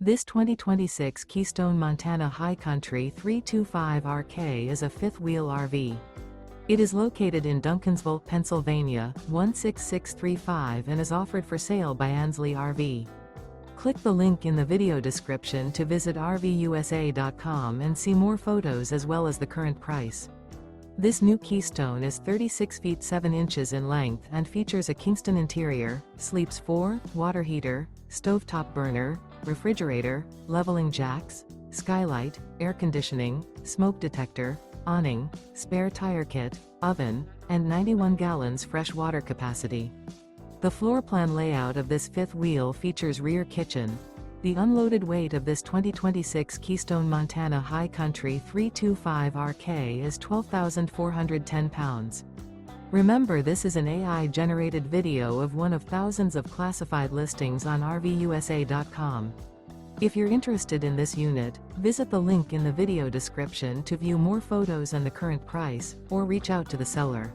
This 2026 Keystone Montana High Country 325RK is a fifth-wheel RV. It is located in Duncansville, Pennsylvania, 16635 and is offered for sale by Ansley RV. Click the link in the video description to visit RVUSA.com and see more photos as well as the current price. This new Keystone is 36 feet 7 inches in length and features a Kingston interior, sleeps 4, water heater, stovetop burner, refrigerator, leveling jacks, skylight, air conditioning, smoke detector, awning, spare tire kit, oven, and 91 gallons fresh water capacity. The floor plan layout of this fifth wheel features rear kitchen. The unloaded weight of this 2026 Keystone Montana High Country 325RK is 12,410 pounds. Remember, this is an AI-generated video of one of thousands of classified listings on RVUSA.com. If you're interested in this unit, visit the link in the video description to view more photos and the current price, or reach out to the seller.